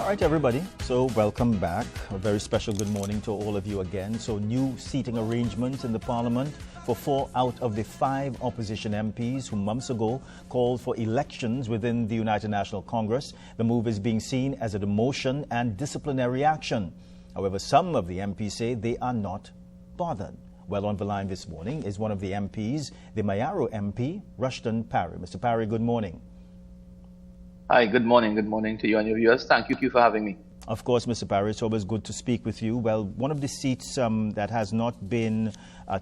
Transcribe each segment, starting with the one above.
All right, everybody. So welcome back. A very special good morning to all of you again. So new seating arrangements in the Parliament for 4 out of the 5 opposition MPs who months ago called for elections within the United National Congress. The move is being seen as a demotion and disciplinary action. However, some of the MPs say they are not bothered. Well, on the line this morning is one of the MPs, the Mayaro MP, Rushton Paray. Mr. Paray, good morning. Hi, good morning. Good morning to you and your viewers. Thank you for having me. Of course, Mr. Paray, it's always good to speak with you. Well, one of the seats that has not been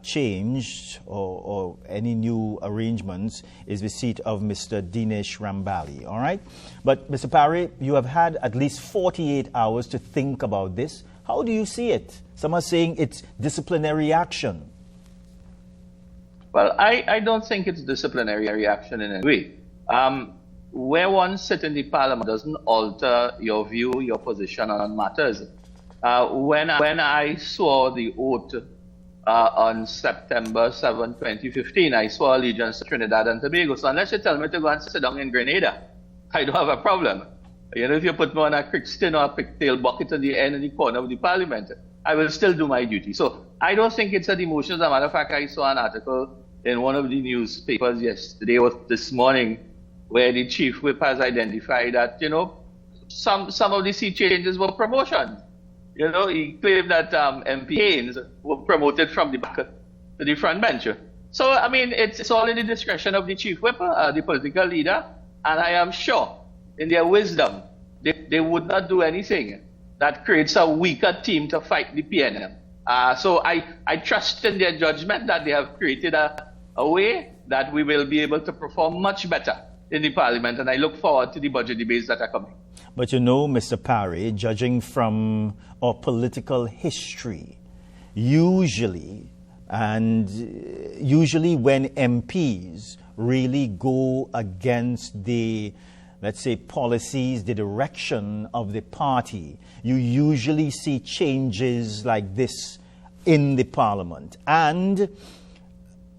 changed or any new arrangements is the seat of Mr. Dinesh Rambali, all right? But, Mr. Paray, you have had at least 48 hours to think about this. How do you see it? Some are saying it's disciplinary action. Well, I don't think it's disciplinary action in any way. Where one sits in the Parliament doesn't alter your view, your position on matters. When I saw the oath on September 7, 2015, I swore allegiance to Trinidad and Tobago. So unless you tell me to go and sit down in Grenada, I don't have a problem. You know, if you put me on a crickston or a pigtail bucket at the end of the corner of the Parliament, I will still do my duty. So I don't think it's a demotion. As a matter of fact, I saw an article in one of the newspapers yesterday or this morning where the chief whip has identified that, you know, some of the seat changes were promotions. You know, he claimed that MP Haynes were promoted from the back to the front bench. So, I mean, it's all in the discretion of the chief whip, the political leader, and I am sure in their wisdom, they would not do anything that creates a weaker team to fight the PNM. So I trust in their judgment that they have created a way that we will be able to perform much better in the Parliament, and I look forward to the budget debates that are coming. But you know, Mr. Paray, judging from our political history, usually when MPs really go against the, let's say, policies, the direction of the party, you usually see changes like this in the Parliament. And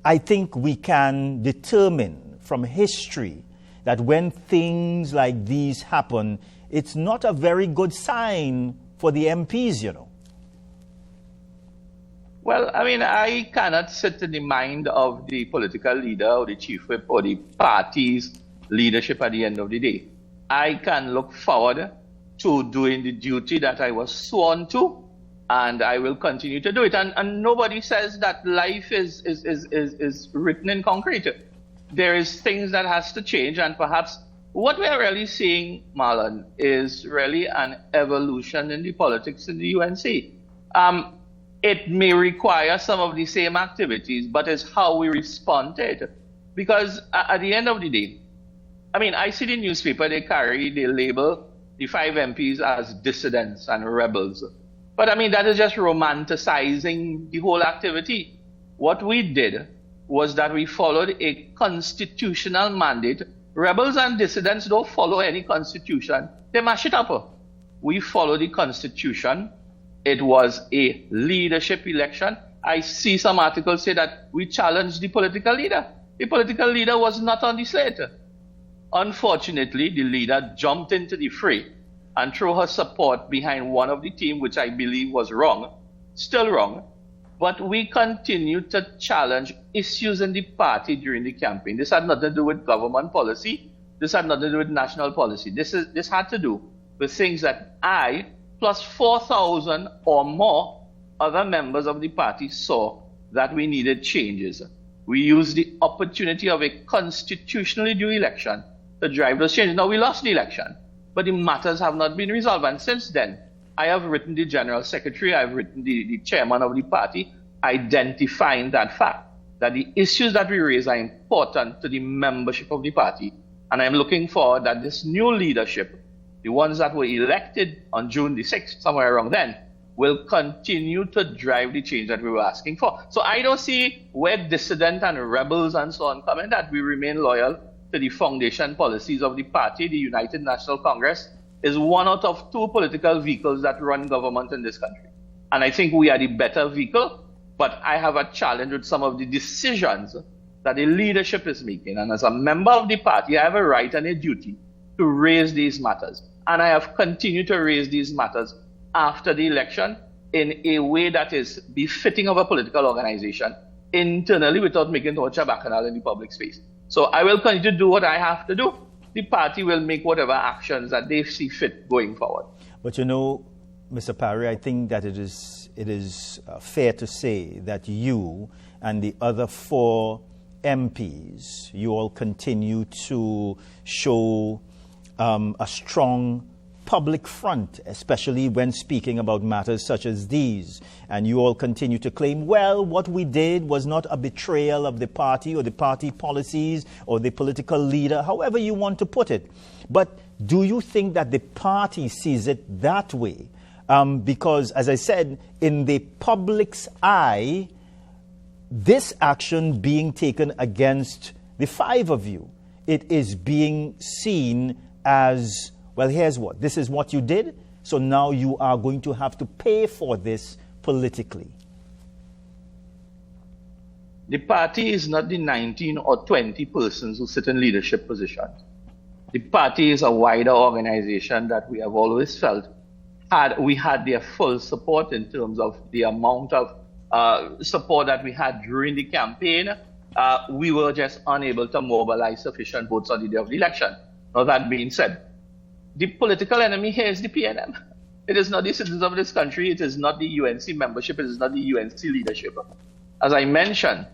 I think we can determine from history that when things like these happen, it's not a very good sign for the MPs, you know. Well, I mean, I cannot sit in the mind of the political leader or the chief whip or the party's leadership at the end of the day. I can look forward to doing the duty that I was sworn to, and I will continue to do it. And nobody says that life is written in concrete. There is things that has to change, and perhaps what we are really seeing, Marlon, is really an evolution in the politics in the UNC. It may require some of the same activities, but it's how we respond to it. Because at the end of the day, I mean, I see the newspaper, they label the 5 MPs as dissidents and rebels. But I mean, that is just romanticizing the whole activity. What we did was that we followed a constitutional mandate. Rebels and dissidents don't follow any constitution. They mash it up. We follow the constitution. It was a leadership election. I see some articles say that we challenged the political leader. The political leader was not on the slate. Unfortunately, the leader jumped into the fray and threw her support behind one of the team, which I believe was wrong, still wrong. But we continue to challenge issues in the party during the campaign. This had nothing to do with government policy. This had nothing to do with national policy. This had to do with things that I, plus 4,000 or more other members of the party, saw that we needed changes. We used the opportunity of a constitutionally due election to drive those changes. Now, we lost the election, but the matters have not been resolved. And since then, I have written the General Secretary, I've written the chairman of the party, identifying that fact, that the issues that we raise are important to the membership of the party. And I'm looking forward that this new leadership, the ones that were elected on June the 6th, somewhere around then, will continue to drive the change that we were asking for. So I don't see where dissident and rebels and so on come in, that we remain loyal to the foundation policies of the party. The United National Congress is one out of 2 political vehicles that run government in this country. And I think we are the better vehicle, but I have a challenge with some of the decisions that the leadership is making. And as a member of the party, I have a right and a duty to raise these matters. And I have continued to raise these matters after the election in a way that is befitting of a political organization internally without making too much a bacchanal in the public space. So I will continue to do what I have to do. The party will make whatever actions that they see fit going forward. But you know, Mr. Paray, I think that it is fair to say that you and the other 4 MPs, you all continue to show a strong public front, especially when speaking about matters such as these. And you all continue to claim, well, what we did was not a betrayal of the party or the party policies or the political leader, however you want to put it. But do you think that the party sees it that way? Because, as I said, in the public's eye, this action being taken against the 5 of you, it is being seen as, well, here's what. This is what you did, so now you are going to have to pay for this politically. The party is not the 19 or 20 persons who sit in leadership positions. The party is a wider organization that we have always felt we had their full support in terms of the amount of support that we had during the campaign. We were just unable to mobilize sufficient votes on the day of the election. Now, that being said, the political enemy here is the PNM. It is not the citizens of this country. It is not the UNC membership. It is not the UNC leadership. As I mentioned,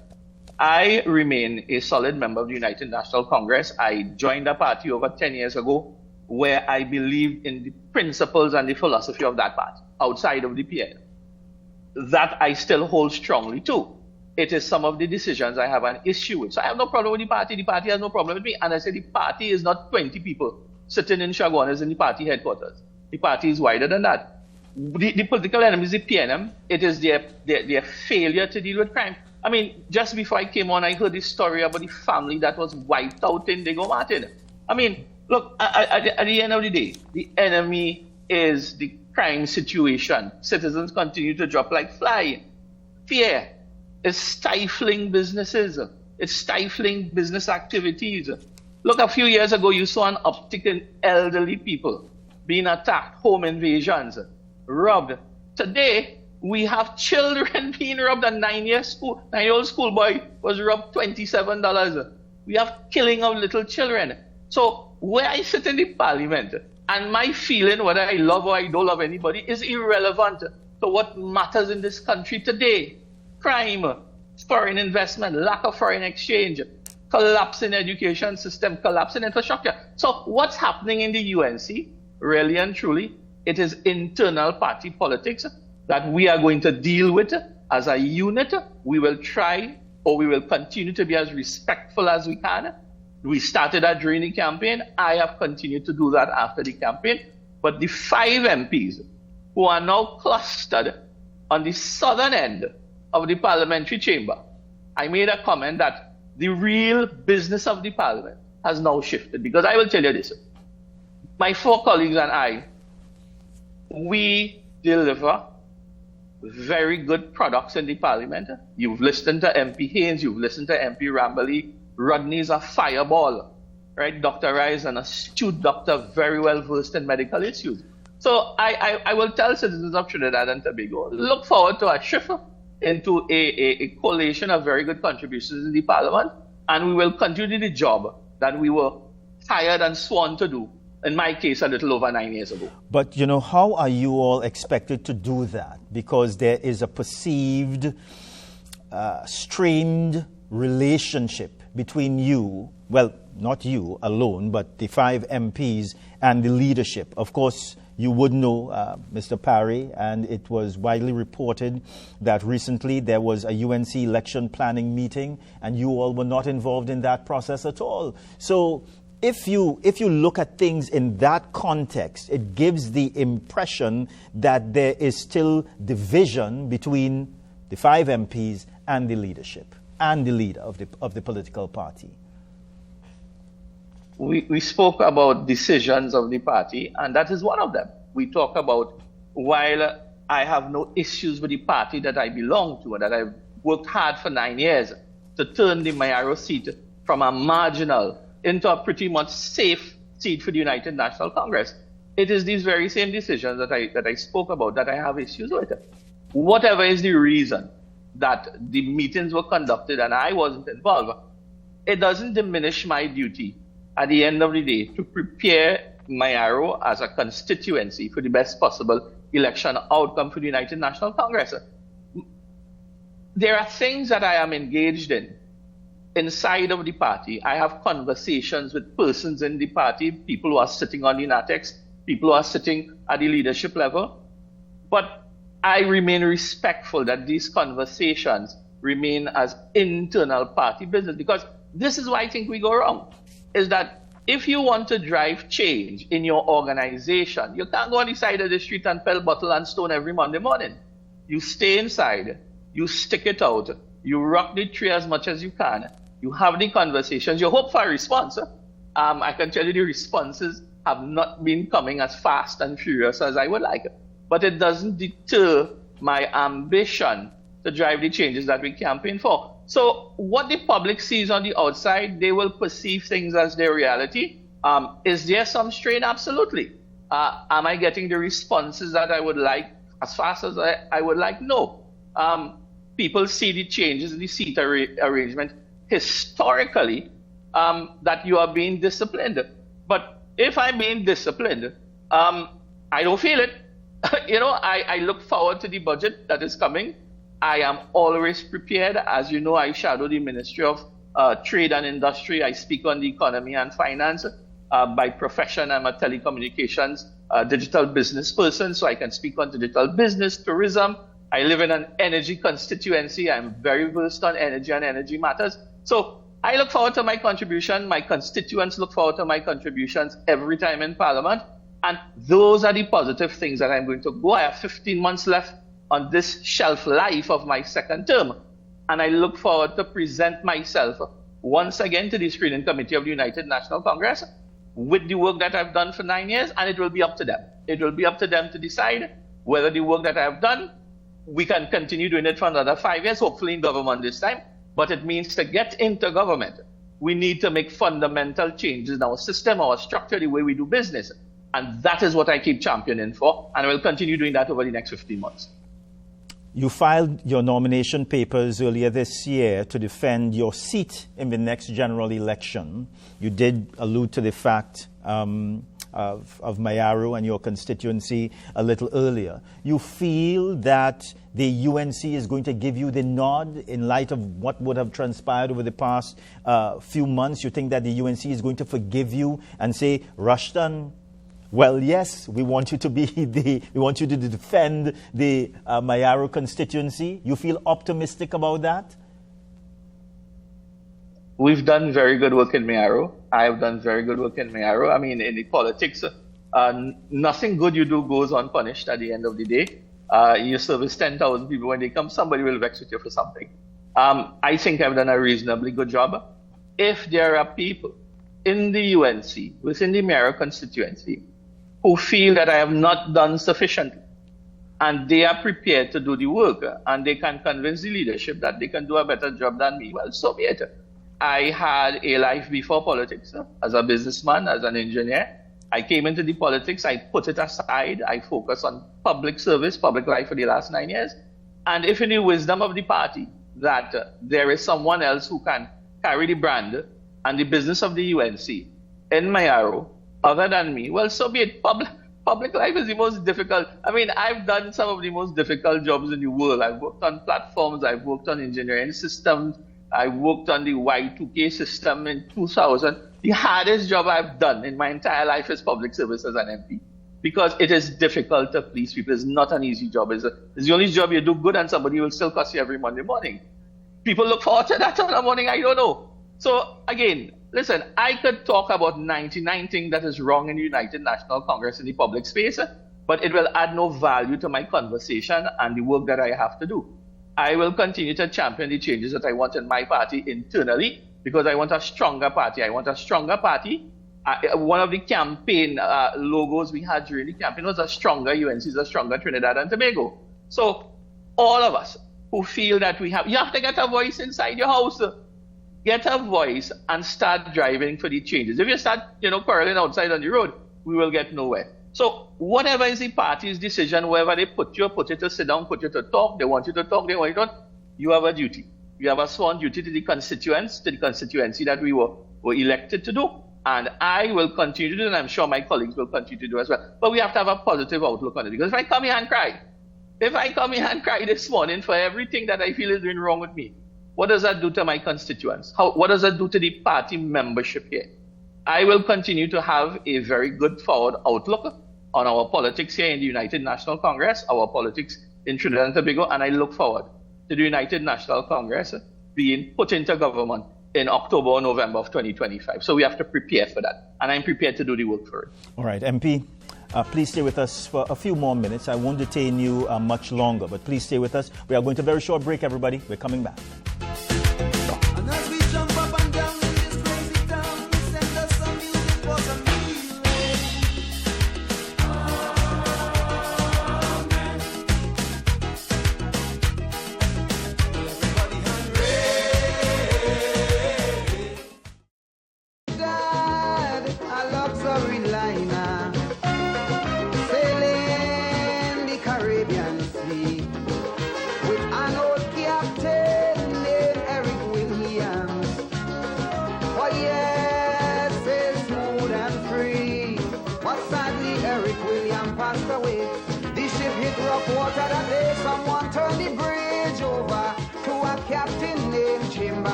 I remain a solid member of the United National Congress. I joined the party over 10 years ago, where I believed in the principles and the philosophy of that party, outside of the PNM. That I still hold strongly to. It is some of the decisions I have an issue with. So I have no problem with the party. The party has no problem with me. And I say the party is not 20 people sitting in Chaguanas in the party headquarters. The party is wider than that. The political enemy is the PNM. It is their failure to deal with crime. I mean, just before I came on, I heard this story about the family that was wiped out in Diego Martin. I mean, look, at the end of the day, the enemy is the crime situation. Citizens continue to drop like fly. Fear is stifling businesses. It's stifling business activities. Look, a few years ago, you saw an uptick in elderly people being attacked, home invasions, robbed. Today, we have children being robbed. A 9-year-old schoolboy was robbed $27. We have killing of little children. So where I sit in the parliament, and my feeling, whether I love or I don't love anybody, is irrelevant to what matters in this country today. Crime, foreign investment, lack of foreign exchange, collapse in education system, collapse in infrastructure. So what's happening in the UNC, really and truly, it is internal party politics that we are going to deal with as a unit. We will try, or we will continue to be as respectful as we can. We started that during the campaign. I have continued to do that after the campaign. But the 5 MPs who are now clustered on the southern end of the parliamentary chamber, I made a comment that the real business of the parliament has now shifted. Because I will tell you this, my 4 colleagues and I, we deliver very good products in the parliament. You've listened to MP Haynes, you've listened to MP Ramberley. Rodney's a fireball, right? Dr. Rai is an astute doctor, very well versed in medical issues. So I will tell citizens of Trinidad and Tobago, look forward to a shift into a coalition of very good contributions in the parliament, and we will continue the job that we were hired and sworn to do, in my case, a little over 9 years ago. But, you know, how are you all expected to do that? Because there is a perceived strained relationship between you, well, not you alone, but the 5 MPs and the leadership. Of course, you would know Mr. Paray, and it was widely reported that recently there was a UNC election planning meeting, and you all were not involved in that process at all. So if you look at things in that context, it gives the impression that there is still division between the 5 MPs and the leadership and the leader of the political party. We spoke about decisions of the party, and that is one of them. We talk about, while I have no issues with the party that I belong to and that I've worked hard for 9 years to turn the Mayaro seat from a marginal into a pretty much safe seat for the United National Congress, it is these very same decisions that I spoke about that I have issues with. Whatever is the reason that the meetings were conducted and I wasn't involved, it doesn't diminish my duty at the end of the day to prepare Mayaro as a constituency for the best possible election outcome for the United National Congress. There are things that I am engaged in inside of the party. I have conversations with persons in the party, people who are sitting on the NATEX, people who are sitting at the leadership level. But I remain respectful that these conversations remain as internal party business, because this is why I think we go wrong, is that if you want to drive change in your organization, you can't go on the side of the street and pelt bottle and stone every Monday morning. You stay inside, you stick it out, you rock the tree as much as you can, you have the conversations, you hope for a response. I can tell you the responses have not been coming as fast and furious as I would like, but it doesn't deter my ambition to drive the changes that we campaign for. So what the public sees on the outside, they will perceive things as their reality. Is there some strain? Absolutely. Am I getting the responses that I would like as fast as I would like? No. People see the changes in the seat arrangement historically, that you are being disciplined. But if I'm being disciplined, I don't feel it. I look forward to the budget that is coming. I am always prepared. As you know, I shadow the Ministry of Trade and Industry. I speak on the economy and finance. By profession, I'm a telecommunications digital business person, so I can speak on digital business, tourism. I live in an energy constituency. I'm very versed on energy and energy matters. So I look forward to my contribution. My constituents look forward to my contributions every time in Parliament. And those are the positive things that I'm going to go. I have 15 months left on this shelf life of my second term. And I look forward to present myself once again to the Screening Committee of the United National Congress with the work that I've done for 9 years, and it will be up to them. It will be up to them to decide whether the work that I have done, we can continue doing it for another 5 years, hopefully in government this time. But it means to get into government, we need to make fundamental changes in our system, our structure, the way we do business. And that is what I keep championing for, and I will continue doing that over the next 15 months. You filed your nomination papers earlier this year to defend your seat in the next general election. You did allude to the fact of Mayaro and your constituency a little earlier. You feel that the UNC is going to give you the nod in light of what would have transpired over the past few months? You think that the UNC is going to forgive you and say, Rushton, well, yes, we want you to defend the Mayaro constituency. You feel optimistic about that? We've done very good work in Mayaro. I have done very good work in Mayaro. I mean, in the politics, nothing good you do goes unpunished at the end of the day. You service 10,000 people. When they come, somebody will vex with you for something. I think I've done a reasonably good job. If there are people in the UNC, within the Mayaro constituency, who feel that I have not done sufficient, and they are prepared to do the work, and they can convince the leadership that they can do a better job than me, well, so be it. I had a life before politics. As a businessman, as an engineer, I came into the politics, I put it aside, I focused on public service, public life for the last 9 years. And if in the wisdom of the party that there is someone else who can carry the brand and the business of the UNC in Mayaro, other than me, well, so be it. Public life is the most difficult. I mean, I've done some of the most difficult jobs in the world. I've worked on platforms, I've worked on engineering systems, I worked on the Y2K system in 2000. The hardest job I've done in my entire life is public service as an MP, because it is difficult to please people. It's not an easy job. It's the only job you do good and somebody will still cuss you every Monday morning. People look forward to that on a morning, I don't know. So again, listen, I could talk about 99 things that is wrong in the United National Congress in the public space, but it will add no value to my conversation and the work that I have to do. I will continue to champion the changes that I want in my party internally, because I want a stronger party. I want a stronger party. One of the campaign logos we had during the campaign was a stronger UNC, a stronger Trinidad and Tobago. So all of us who feel that you have to get a voice inside your house. Get a voice and start driving for the changes. If you start, quarreling outside on the road, we will get nowhere. So whatever is the party's decision, wherever they put you to sit down, put you to talk, they want you to talk, they want you to talk, you have a duty. You have a sworn duty to the constituents, to the constituency that we were elected to do. And I will continue to do, and I'm sure my colleagues will continue to do as well. But we have to have a positive outlook on it. Because if I come here and cry this morning for everything that I feel is doing wrong with me, what does that do to my constituents? What does that do to the party membership here? I will continue to have a very good forward outlook on our politics here in the United National Congress, our politics in Trinidad and Tobago, and I look forward to the United National Congress being put into government in October or November of 2025. So we have to prepare for that, and I'm prepared to do the work for it. All right, MP, please stay with us for a few more minutes. I won't detain you much longer, but please stay with us. We are going to a very short break, everybody. We're coming back.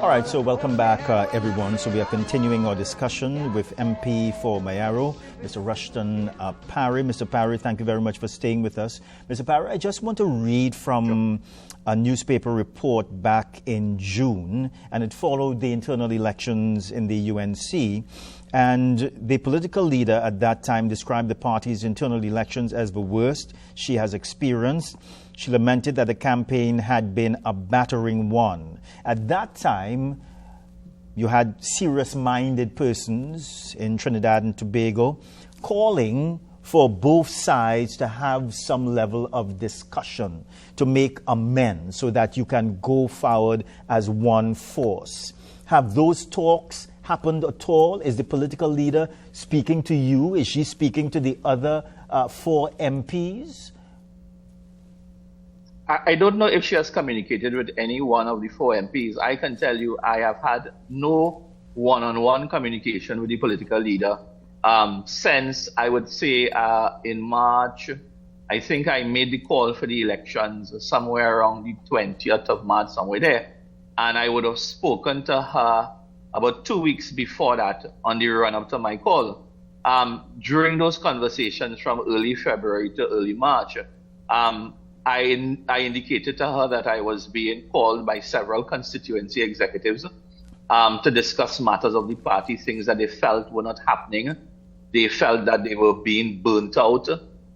All right, so welcome back, everyone. So we are continuing our discussion with MP for Mayaro, Mr. Rushton Paray. Mr. Paray, thank you very much for staying with us. Mr. Paray, I just want to read from a newspaper report back in June, and it followed the internal elections in the UNC. And the political leader at that time described the party's internal elections as the worst she has experienced. She lamented that the campaign had been a battering one. At that time, you had serious-minded persons in Trinidad and Tobago calling for both sides to have some level of discussion to make amends so that you can go forward as one force. Have those talks happened at all? Is the political leader speaking to you? Is she speaking to the other 4 MPs? I don't know if she has communicated with any one of the 4 MPs. I can tell you I have had no one-on-one communication with the political leader since, I would say, in March. I think I made the call for the elections somewhere around the 20th of March, somewhere there. And I would have spoken to her about 2 weeks before that on the run-up to my call. During those conversations from early February to early March, I indicated to her that I was being called by several constituency executives to discuss matters of the party, things that they felt were not happening. They felt that they were being burnt out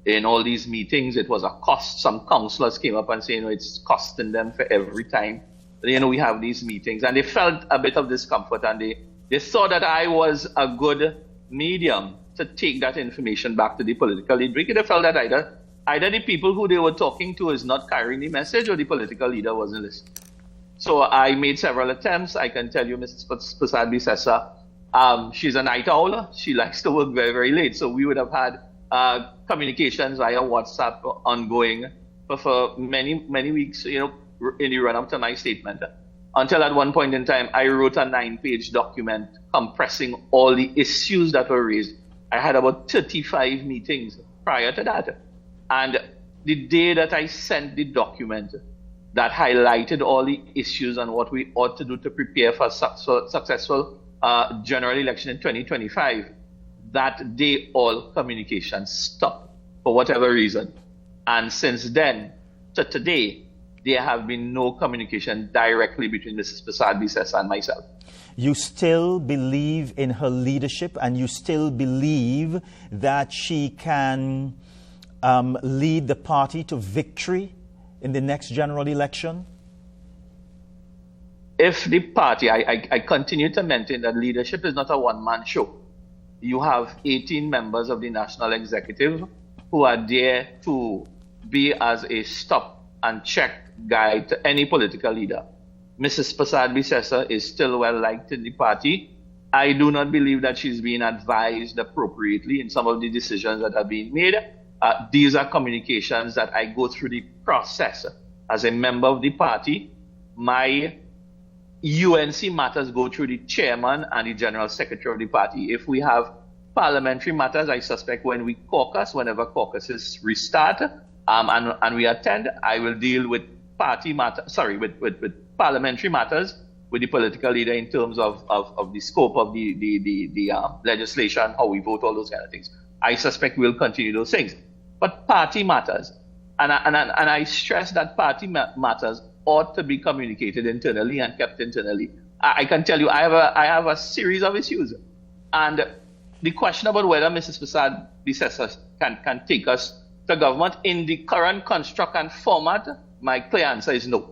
in all these meetings. It was a cost. Some councillors came up and said, it's costing them for every time we have these meetings. And they felt a bit of discomfort, and they saw that I was a good medium to take that information back to the political leader. They felt that either the people who they were talking to is not carrying the message, or the political leader wasn't listening. So I made several attempts. I can tell you, Mrs. Pasad-Bissessa, she's a night owl. She likes to work very, very late. So we would have had communications via WhatsApp ongoing for many, many weeks, in the run-up to my statement. Until at one point in time, I wrote a 9-page document compressing all the issues that were raised. I had about 35 meetings prior to that. And the day that I sent the document that highlighted all the issues and what we ought to do to prepare for a successful general election in 2025, that day all communication stopped for whatever reason. And since then to today, there have been no communication directly between Mrs. Pasad-Bissessa and myself. You still believe in her leadership, and you still believe that she can lead the party to victory in the next general election? If the party, I continue to maintain that leadership is not a one-man show. You have 18 members of the National Executive who are there to be as a stop and check guide to any political leader. Mrs. Pasad-Bissessa is still well liked in the party. I do not believe that she's being advised appropriately in some of the decisions that are being made. These are communications that I go through the process. As a member of the party, my UNC matters go through the chairman and the general secretary of the party. If we have parliamentary matters, I suspect when we caucus, whenever caucuses restart, and we attend, I will deal with with parliamentary matters with the political leader in terms of the scope of the legislation, how we vote, all those kind of things. I suspect we'll continue those things. But party matters, and I stress that party matters ought to be communicated internally and kept internally. I can tell you, I have a series of issues, and the question about whether Mrs. Prasad Bisesa can take us to government in the current construct and format, my clear answer is no,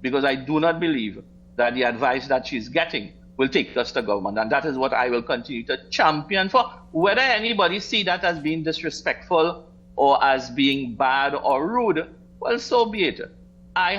because I do not believe that the advice that she's getting will take us to government, and that is what I will continue to champion for. Whether anybody see that as being disrespectful or as being bad or rude, well, so be it. I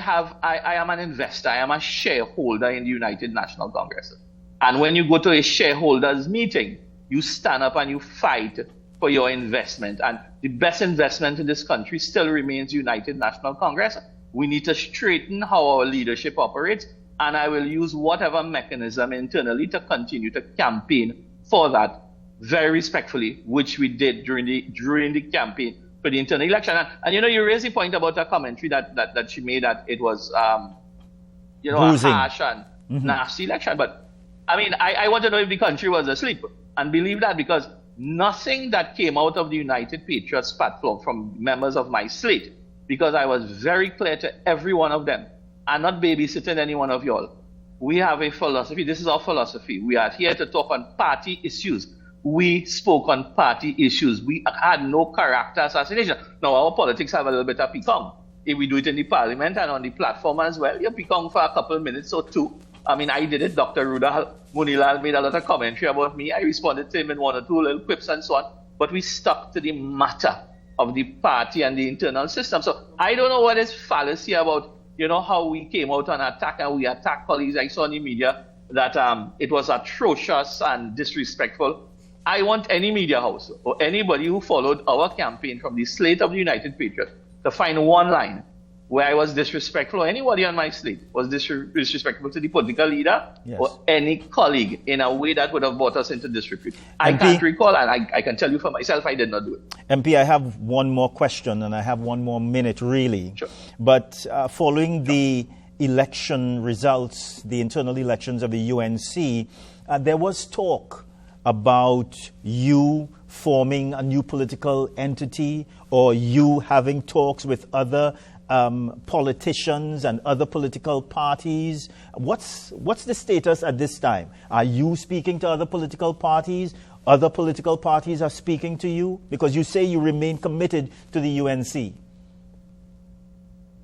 am an investor. I am a shareholder in the United National Congress. And when you go to a shareholders meeting, you stand up and you fight for your investment. And the best investment in this country still remains United National Congress. We need to straighten how our leadership operates. And I will use whatever mechanism internally to continue to campaign for that very respectfully, which we did during the campaign for the internal election. And you raised the point about a commentary that she made that it was, a harsh and nasty election. But I mean, I want to know if the country was asleep and believe that, because nothing that came out of the United Patriots platform from members of my slate, because I was very clear to every one of them, I'm not babysitting any one of y'all. We have a philosophy. This is our philosophy. We are here to talk on party issues. We spoke on party issues. We had no character assassination. Now, our politics have a little bit of picong. If we do it in the parliament and on the platform as well, you picong for a couple of minutes or two. I mean, I did it. Dr. Ruda Munilal made a lot of commentary about me. I responded to him in one or two little quips and so on. But we stuck to the matter of the party and the internal system. So I don't know what is fallacy about, how we came out on attack and we attacked colleagues. I saw in the media that it was atrocious and disrespectful. I want any media house or anybody who followed our campaign from the slate of the United Patriots to find one line where I was disrespectful, or anybody on my slate was disrespectful to the political leader or any colleague in a way that would have brought us into disrepute. I can't recall, and I can tell you for myself, I did not do it. MP, I have one more question, and I have one more minute, really. Sure. But following the election results, the internal elections of the UNC, there was talk about you forming a new political entity, or you having talks with other politicians and other political parties. What's the status at this time? Are you speaking to other political parties? Other political parties are speaking to you? Because you say you remain committed to the UNC.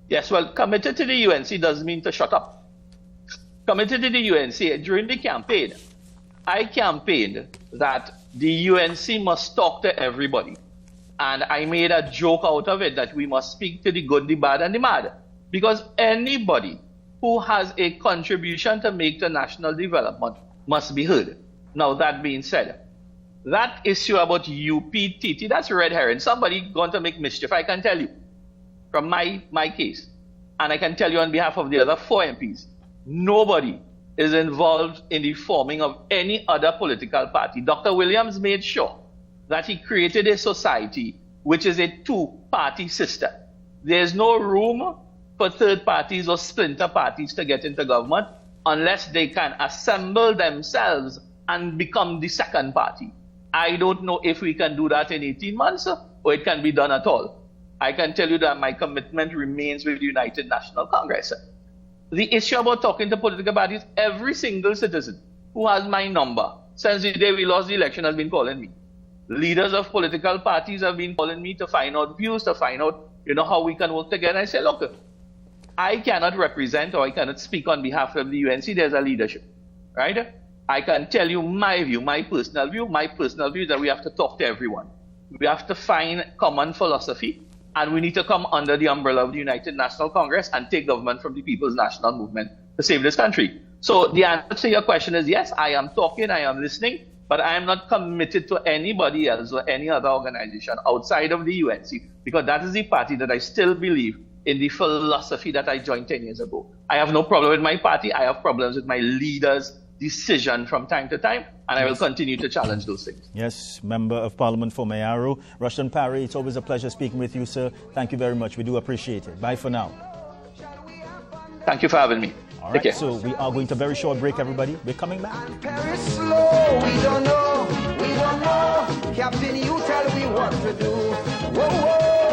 Yes, well, committed to the UNC doesn't mean to shut up. Committed to the UNC, during the campaign, I campaigned that the UNC must talk to everybody. And I made a joke out of it that we must speak to the good, the bad, and the mad. Because anybody who has a contribution to make to national development must be heard. Now, that being said, that issue about UPTT, that's red herring. Somebody going to make mischief, I can tell you, from my case. And I can tell you on behalf of the other 4 MPs, nobody is involved in the forming of any other political party. Dr. Williams made sure that he created a society which is a 2-party system. There's no room for third parties or splinter parties to get into government unless they can assemble themselves and become the second party. I don't know if we can do that in 18 months or it can be done at all. I can tell you that my commitment remains with the United National Congress. The issue about talking to political parties, every single citizen who has my number since the day we lost the election has been calling me. Leaders of political parties have been calling me to find out views, to find out, how we can work together. I say, look, I cannot represent or I cannot speak on behalf of the UNC. There's a leadership, right? I can tell you my view, my personal view. My personal view is that we have to talk to everyone. We have to find common philosophy, and we need to come under the umbrella of the United National Congress and take government from the People's National Movement to save this country. So the answer to your question is yes, I am talking, I am listening, but I am not committed to anybody else or any other organization outside of the UNC, because that is the party that I still believe in the philosophy that I joined 10 years ago. I have no problem with my party. I have problems with my leaders' decision from time to time, and I will continue to challenge those things. Yes, Member of Parliament for Mayaro, Rushton Paray, it's always a pleasure speaking with you, sir. Thank you very much. We do appreciate it. Bye for now. Thank you for having me. All Take right, care. so we are going to a very short break, everybody. We're coming back. Paris slow, we don't know, Captain, you tell me what to do. Whoa, whoa.